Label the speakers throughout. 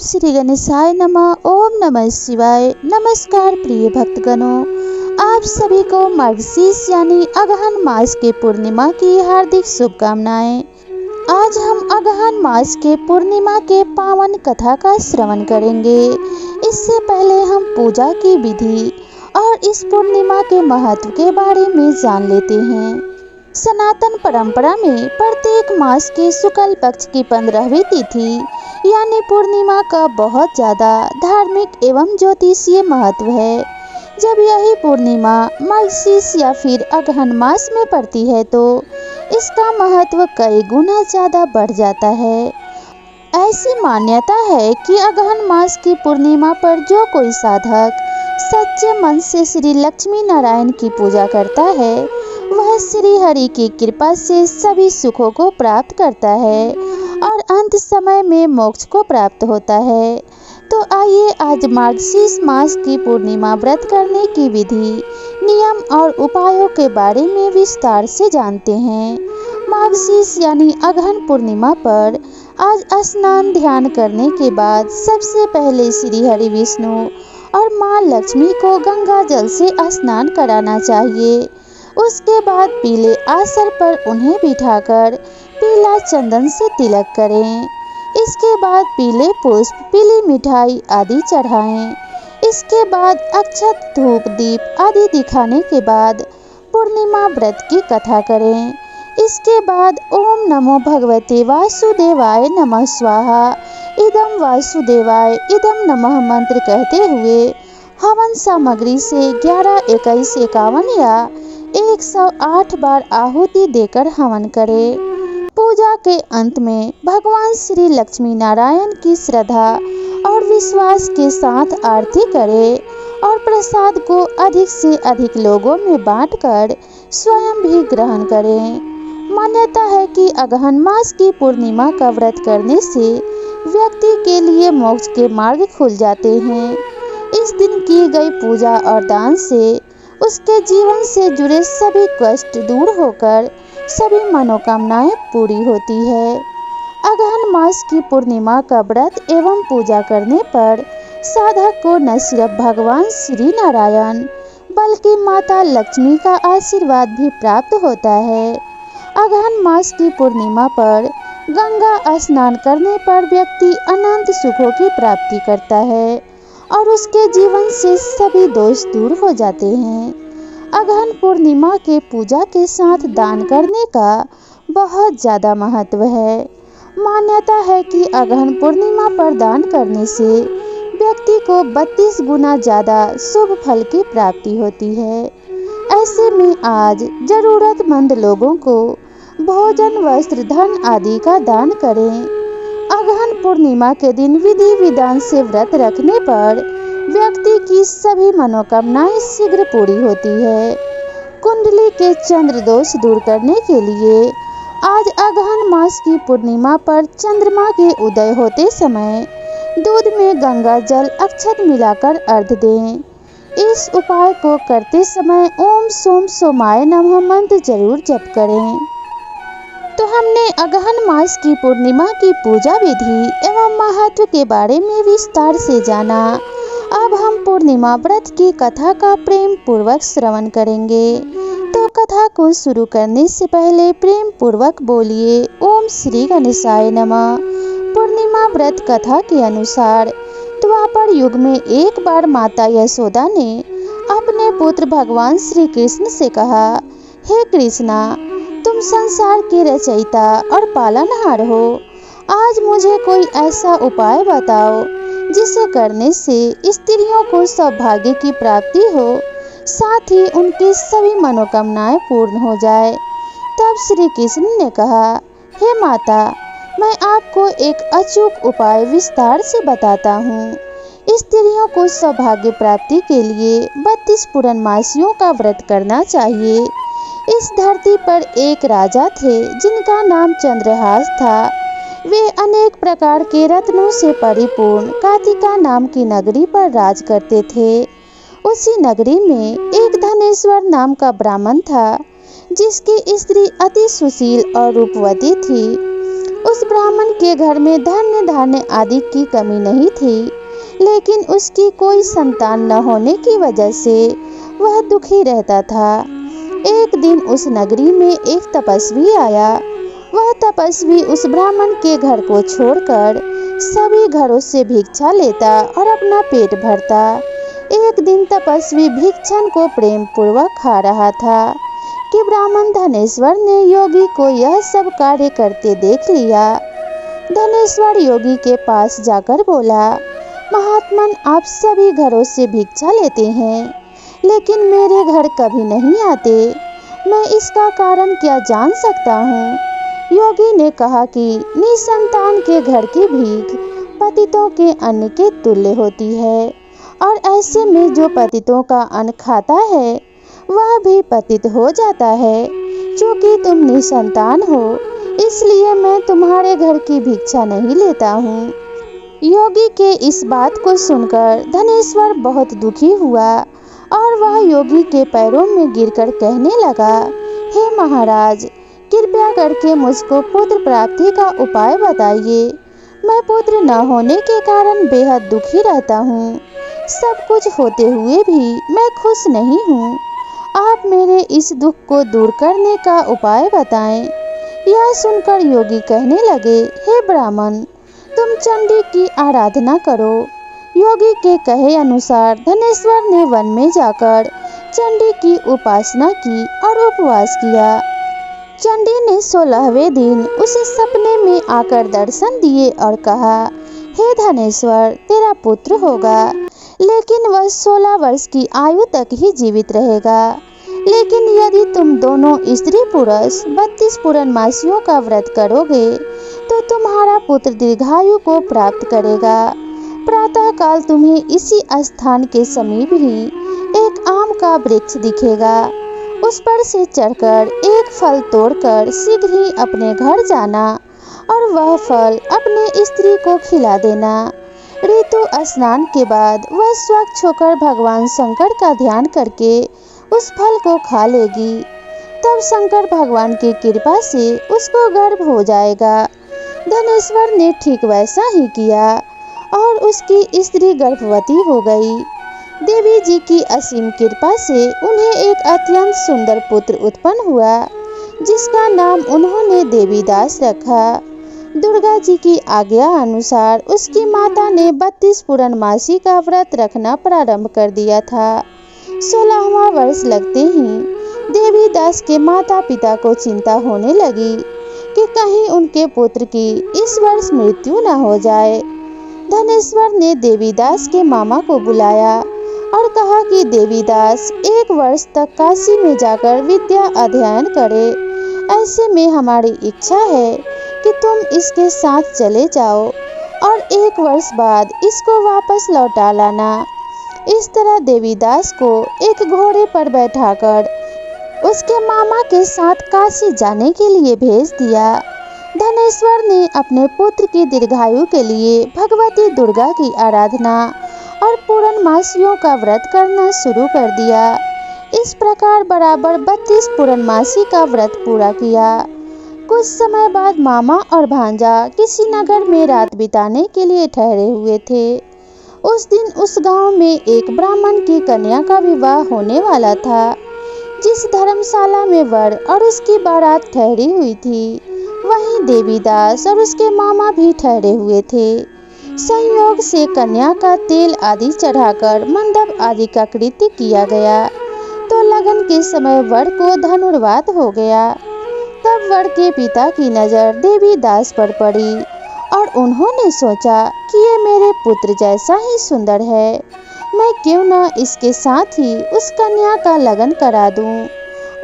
Speaker 1: श्री गणेशाय नमः। ओम नमः शिवाय। नमस्कार प्रिय भक्तगणों, आप सभी को मार्गशीर्ष यानी अगहन मास के पूर्णिमा की हार्दिक शुभकामनाएं। आज हम अगहन मास के पूर्णिमा के पावन कथा का श्रवण करेंगे। इससे पहले हम पूजा की विधि और इस पूर्णिमा के महत्व के बारे में जान लेते हैं। सनातन परंपरा में प्रत्येक मास के शुक्ल पक्ष की 15वीं तिथि यानी पूर्णिमा का बहुत ज़्यादा धार्मिक एवं ज्योतिषीय महत्व है। जब यही पूर्णिमा मार्गशीर्ष या फिर अगहन मास में पड़ती है तो इसका महत्व कई गुना ज़्यादा बढ़ जाता है। ऐसी मान्यता है कि अगहन मास की पूर्णिमा पर जो कोई साधक सच्चे मन से श्री लक्ष्मी नारायण की पूजा करता है वह श्री हरि की कृपा से सभी सुखों को प्राप्त करता है और अंत समय में मोक्ष को प्राप्त होता है। तो आइए आज मार्गशीर्ष मास की पूर्णिमा व्रत करने की विधि, नियम और उपायों के बारे में विस्तार से जानते हैं। मार्गशीर्ष यानी अगहन पूर्णिमा पर आज स्नान ध्यान करने के बाद सबसे पहले श्री हरि विष्णु और माँ लक्ष्मी को गंगा जल से स्नान कराना चाहिए। उसके बाद पीले आसन पर उन्हें बिठाकर पीला चंदन से तिलक करें। इसके बाद पीले पुष्प, पीली मिठाई आदि चढ़ाएं। इसके बाद अक्षत, धूप, दीप आदि दिखाने के बाद पूर्णिमा व्रत की कथा करें। इसके बाद ओम नमो भगवते वासुदेवाय नमः स्वाहा, इदम वासुदेवाय इदम नमः मंत्र कहते हुए हवन सामग्री से 11, 21, 51 या 108 बार आहुति देकर हवन करें। पूजा के अंत में भगवान श्री लक्ष्मी नारायण की श्रद्धा और विश्वास के साथ आरती करें और प्रसाद को अधिक से अधिक लोगों में बांटकर स्वयं भी ग्रहण करें। मान्यता है कि अगहन मास की पूर्णिमा का व्रत करने से व्यक्ति के लिए मोक्ष के मार्ग खुल जाते हैं। इस दिन की गई पूजा और दान से उसके जीवन से जुड़े सभी कष्ट दूर होकर सभी मनोकामनाएं पूरी होती है। अगहन मास की पूर्णिमा का व्रत एवं पूजा करने पर साधक को न सिर्फ भगवान श्री नारायण बल्कि माता लक्ष्मी का आशीर्वाद भी प्राप्त होता है। अगहन मास की पूर्णिमा पर गंगा स्नान करने पर व्यक्ति अनंत सुखों की प्राप्ति करता है और उसके जीवन से सभी दोष दूर हो जाते हैं। अगहन पूर्णिमा के पूजा के साथ दान करने का बहुत ज़्यादा महत्व है। मान्यता है कि अगहन पूर्णिमा पर दान करने से व्यक्ति को 32 गुना ज़्यादा शुभ फल की प्राप्ति होती है। ऐसे में आज जरूरतमंद लोगों को भोजन, वस्त्र, धन आदि का दान करें। अगहन पूर्णिमा के दिन विधि विधान से व्रत रखने पर व्यक्ति की सभी मनोकामनाएं शीघ्र पूरी होती है। कुंडली के चंद्र दोष दूर करने के लिए आज अगहन मास की पूर्णिमा पर चंद्रमा के उदय होते समय दूध में गंगा जल अक्षत मिलाकर अर्घ दें। इस उपाय को करते समय ओम सोम सोमाय नमः मंत्र जरूर जप करें। तो हमने अगहन मास की पूर्णिमा की पूजा विधि एवं महत्व के बारे में विस्तार से जाना। अब हम पूर्णिमा व्रत की कथा का प्रेम पूर्वक श्रवण करेंगे। तो कथा को शुरू करने से पहले प्रेम पूर्वक बोलिए ओम श्री गणेशाय नमः। पूर्णिमा व्रत कथा के अनुसार द्वापर युग में एक बार माता यशोदा ने अपने पुत्र भगवान श्री कृष्ण से कहा, हे कृष्णा, तुम संसार के रचयिता और पालनहार हो। आज मुझे कोई ऐसा उपाय बताओ जिसे करने से स्त्रियों को सौभाग्य की प्राप्ति हो, साथ ही उनकी सभी मनोकामनाएं पूर्ण हो जाए। तब श्री कृष्ण ने कहा, हे माता, मैं आपको एक अचूक उपाय विस्तार से बताता हूँ। स्त्रियों को सौभाग्य प्राप्ति के लिए 32 पूर्णमासियों का व्रत करना चाहिए। इस धरती पर एक राजा थे जिनका नाम चंद्रहास था। वे अनेक प्रकार के रत्नों से परिपूर्ण कातिका नाम की नगरी पर राज करते थे। उसी नगरी में एक धनेश्वर नाम का ब्राह्मण था जिसकी स्त्री अति सुशील और रूपवती थी। उस ब्राह्मण के घर में धन्य धान्य आदि की कमी नहीं थी, लेकिन उसकी कोई संतान न होने की वजह से वह दुखी रहता था। एक दिन उस नगरी में एक तपस्वी आया। वह तपस्वी उस ब्राह्मण के घर को छोड़कर सभी घरों से भिक्षा लेता और अपना पेट भरता। एक दिन तपस्वी भिक्षण को प्रेम पूर्वक खा रहा था कि ब्राह्मण धनेश्वर ने योगी को यह सब कार्य करते देख लिया। धनेश्वर योगी के पास जाकर बोला, महात्मन, आप सभी घरों से भिक्षा लेते हैं, लेकिन मेरे घर कभी नहीं आते। मैं इसका कारण क्या जान सकता हूँ? योगी ने कहा कि निसंतान के घर की भीख पतितों के अन्न के तुल्य होती है, और ऐसे में जो पतितों का अन्न खाता है वह भी पतित हो जाता है। क्योंकि तुम निसंतान हो, इसलिए मैं तुम्हारे घर की भिक्षा नहीं लेता हूँ। योगी के इस बात को सुनकर धनेश्वर बहुत दुखी हुआ और वह योगी के पैरों में गिरकर कहने लगा, हे महाराज, कृपया करके मुझको पुत्र प्राप्ति का उपाय बताइए। मैं पुत्र न होने के कारण बेहद दुखी रहता हूँ। सब कुछ होते हुए भी मैं खुश नहीं हूँ। आप मेरे इस दुख को दूर करने का उपाय बताएं। यह सुनकर योगी कहने लगे, हे ब्राह्मण, तुम चंडी की आराधना करो। योगी के कहे अनुसार धनेश्वर ने वन में जाकर चंडी की उपासना की और उपवास किया। चंडी ने 16वें दिन उसे सपने में आकर दर्शन दिए और कहा, हे धनेश्वर, तेरा पुत्र होगा, लेकिन वह 16 वर्ष की आयु तक ही जीवित रहेगा। लेकिन यदि तुम दोनों स्त्री पुरुष 32 पूर्णमासियों का व्रत करोगे तो तुम्हारा पुत्र दीर्घायु को प्राप्त करेगा। प्रातः काल तुम्हें इसी स्थान के समीप ही एक आम का वृक्ष दिखेगा। उस पर से चढ़कर एक फल तोड़कर शीघ्र ही अपने घर जाना और वह फल अपने स्त्री को खिला देना। ऋतु स्नान के बाद वह स्वच्छ होकर भगवान शंकर का ध्यान करके उस फल को खा लेगी। तब शंकर भगवान की कृपा से उसको गर्भ हो जाएगा। धनेश्वर ने ठीक वैसा ही किया और उसकी स्त्री गर्भवती हो गई। देवी जी की असीम कृपा से उन्हें एक अत्यंत सुंदर पुत्र उत्पन्न हुआ, जिसका नाम उन्होंने देवीदास रखा। दुर्गा जी की आज्ञा अनुसार उसकी माता ने 32 पूर्णमासी का व्रत रखना प्रारंभ कर दिया था। 16वां वर्ष लगते ही देवीदास के माता पिता को चिंता होने लगी कि कहीं उनके पुत्र की इस वर्ष मृत्यु न हो जाए। धनेश्वर ने देवीदास के मामा को बुलाया और कहा कि देवीदास 1 वर्ष तक काशी में जाकर विद्या अध्ययन करे। ऐसे में हमारी इच्छा है कि तुम इसके साथ चले जाओ और 1 वर्ष बाद इसको वापस लौटा लाना। इस तरह देवीदास को एक घोड़े पर बैठाकर उसके मामा के साथ काशी जाने के लिए भेज दिया। धनेश्वर ने अपने पुत्र की दीर्घायु के लिए भगवती दुर्गा की आराधना और पूर्णमासियों का व्रत करना शुरू कर दिया। इस प्रकार बराबर 32 पूर्णमासी का व्रत पूरा किया। कुछ समय बाद मामा और भांजा किसी नगर में रात बिताने के लिए ठहरे हुए थे। उस दिन उस गांव में एक ब्राह्मण की कन्या का विवाह होने वाला था। जिस धर्मशाला में वर और उसकी बारात ठहरी हुई थी, वहीं देवीदास और उसके मामा भी ठहरे हुए थे। संयोग से कन्या का तेल आदि चढ़ाकर मंडप आदि का कृत्य किया गया तो लगन के समय वर को धनुर्वात हो गया। तब वर के पिता की नजर देवीदास पर पड़ी और उन्होंने सोचा कि ये मेरे पुत्र जैसा ही सुंदर है, मैं क्यों न इसके साथ ही उस कन्या का लगन करा दूं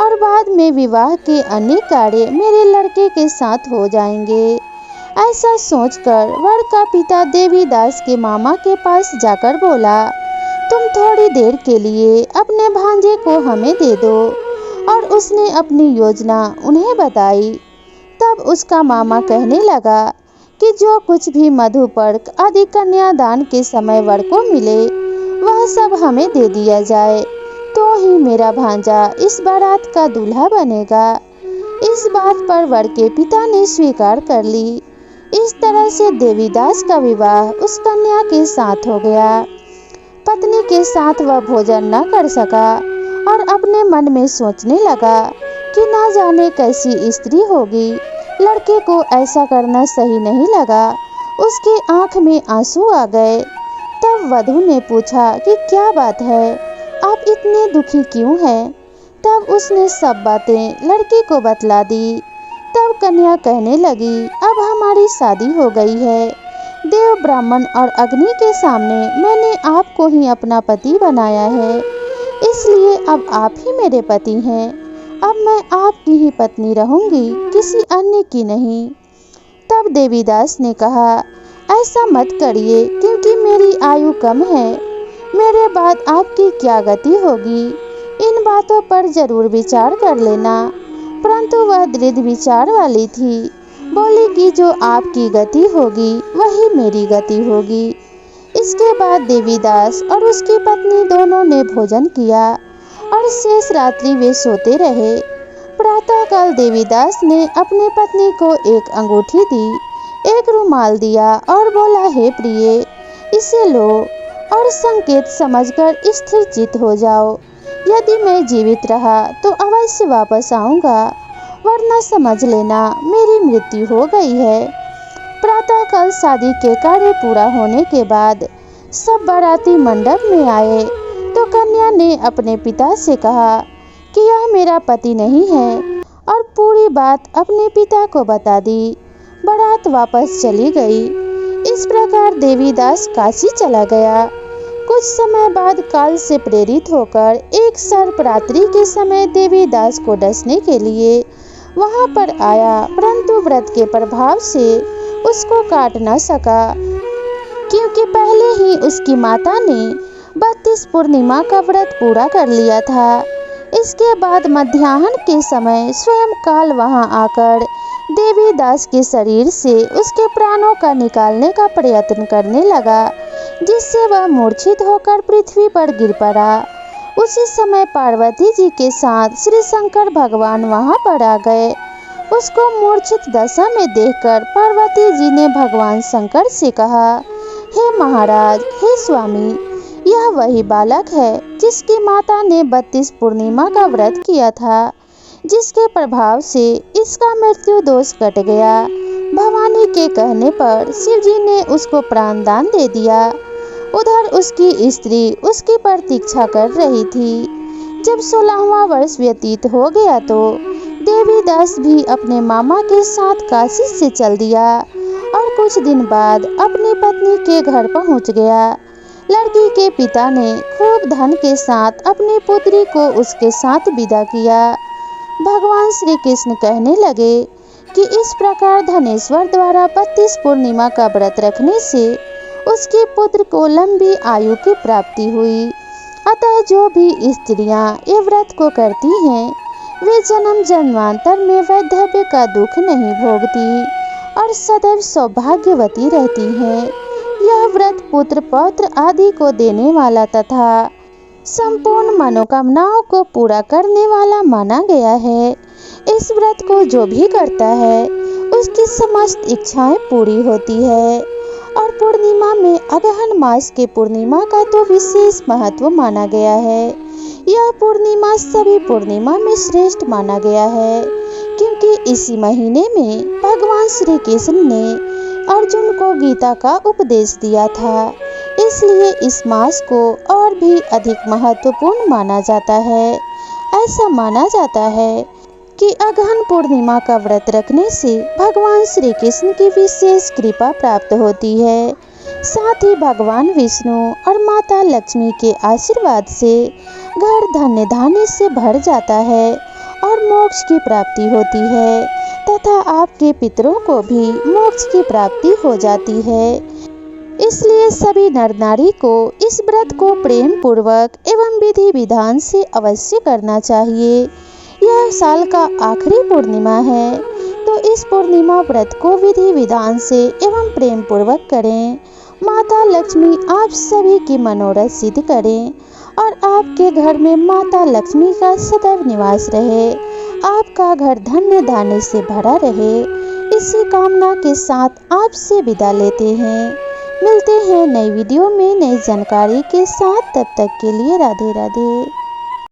Speaker 1: और बाद में विवाह के अन्य कार्य मेरे लड़के के साथ हो जाएंगे। ऐसा सोचकर वर का पिता देवीदास के मामा के पास जाकर बोला, तुम थोड़ी देर के लिए अपने भांजे को हमें दे दो। और उसने अपनी योजना उन्हें बताई। तब उसका मामा कहने लगा कि जो कुछ भी मधुपर्क आदि कन्यादान के समय वर को मिले वह सब हमें दे दिया जाए, तो ही मेरा भांजा इस बारात का दूल्हा बनेगा। इस बात पर वर के पिता ने स्वीकार कर ली इस तरह से देवीदास का विवाह उस कन्या के साथ हो गया। पत्नी के साथ वह भोजन न कर सका और अपने मन में सोचने लगा कि ना जाने कैसी स्त्री होगी। लड़के को ऐसा करना सही नहीं लगा। उसकी आंख में आंसू आ गए। तब वधू ने पूछा कि क्या बात है, आप इतने दुखी क्यों हैं? तब उसने सब बातें लड़की को बतला दी। तब कन्या कहने लगी, अब हमारी शादी हो गई है। देव, ब्राह्मण और अग्नि के सामने मैंने आपको ही अपना पति बनाया है, इसलिए अब आप ही मेरे पति हैं। अब मैं आपकी ही पत्नी रहूंगी, किसी अन्य की नहीं। तब देवीदास ने कहा, ऐसा मत करिए, क्योंकि मेरी आयु कम है। मेरे बाद आपकी क्या गति होगी, इन बातों पर जरूर विचार कर लेना। परंतु वह दृढ़ विचार वाली थी। बोली कि जो आपकी गति होगी वही मेरी गति होगी। इसके बाद देवीदास और उसकी पत्नी दोनों ने भोजन किया और शेष रात्रि वे सोते रहे। प्रातःकाल देवीदास ने अपनी पत्नी को एक अंगूठी दी, एक रुमाल दिया और बोला, हे प्रिय, इसे लो और संकेत समझकर स्थिर चित्त हो जाओ। यदि मैं जीवित रहा तो अवश्य वापस आऊंगा, वरना समझ लेना मेरी मृत्यु हो गई है। प्रातःकाल शादी के कार्य पूरा होने के बाद सब बाराती मंडप में आए तो कन्या ने अपने पिता से कहा कि यह मेरा पति नहीं है और पूरी बात अपने पिता को बता दी। बारात वापस चली गई। इस प्रकार देवीदास काशी चला गया। कुछ समय बाद काल से प्रेरित होकर एक सर्प रात्रि के समय देवीदास को डसने के लिए वहां पर आया, परंतु व्रत के प्रभाव से उसको काट न सका, क्योंकि पहले ही उसकी माता ने 32 पूर्णिमा का व्रत पूरा कर लिया था। इसके बाद मध्याह्न के समय स्वयं काल वहां आकर देवीदास के शरीर से उसके प्राणों का निकालने का प्रयत्न करने लगा, जिससे वह मूर्छित होकर पृथ्वी पर गिर पड़ा। उसी समय पार्वती जी के साथ श्री शंकर भगवान वहां पर आ गए। उसको मूर्छित दशा में देखकर पार्वती जी ने भगवान शंकर से कहा, हे महाराज, हे स्वामी, यह वही बालक है जिसकी माता ने 32 पूर्णिमा का व्रत किया था, जिसके प्रभाव से इसका मृत्यु दोष कट गया। भवानी के कहने पर शिव जी ने उसको प्राण दान दे दिया। उधर उसकी स्त्री उसकी प्रतीक्षा कर रही थी। जब 16वां वर्ष व्यतीत हो गया तो देवीदास भी अपने मामा के साथ काशी से चल दिया और कुछ दिन बाद अपनी पत्नी के घर पहुंच गया। लड़की के पिता ने खूब धन के साथ अपनी पुत्री को उसके साथ विदा किया। भगवान श्री कृष्ण कहने लगे कि इस प्रकार धनेश्वर द्वारा 32 पूर्णिमा का व्रत रखने से उसके पुत्र को लंबी आयु की प्राप्ति हुई। अतः जो भी स्त्रियां ये व्रत को करती हैं वे जन्म जन्मांतर में वैधव्य का दुख नहीं भोगती और सदैव सौभाग्यवती रहती हैं। यह व्रत पुत्र पौत्र आदि को देने वाला तथा संपूर्ण मनोकामनाओं को पूरा करने वाला माना गया है। इस व्रत को जो भी करता है उसकी समस्त इच्छाएं पूरी होती है। और पूर्णिमा में अगहन मास के पूर्णिमा का तो विशेष महत्व माना गया है। यह पूर्णिमा सभी पूर्णिमा में श्रेष्ठ माना गया है, क्योंकि इसी महीने में भगवान श्री कृष्ण ने अर्जुन को गीता का उपदेश दिया था। इसलिए इस मास को और भी अधिक महत्वपूर्ण माना जाता है। ऐसा माना जाता है कि अगहन पूर्णिमा का व्रत रखने से भगवान श्री कृष्ण की विशेष कृपा प्राप्त होती है। साथ ही भगवान विष्णु और माता लक्ष्मी के आशीर्वाद से घर धन्य धान्य से भर जाता है और मोक्ष की प्राप्ति होती है तथा आपके पितरों को भी मोक्ष की प्राप्ति हो जाती है। इसलिए सभी नर नारी को इस व्रत को प्रेम पूर्वक एवं विधि विधान से अवश्य करना चाहिए। यह साल का आखिरी पूर्णिमा है, तो इस पूर्णिमा व्रत को विधि विधान से एवं प्रेम पूर्वक करें। माता लक्ष्मी आप सभी की मनोरथ सिद्ध करें और आपके घर में माता लक्ष्मी का सदैव निवास रहे। आपका घर धन्य धान्य से भरा रहे। इसी कामना के साथ आपसे विदा लेते हैं। मिलते हैं नई वीडियो में नई जानकारी के साथ। तब तक के लिए राधे राधे।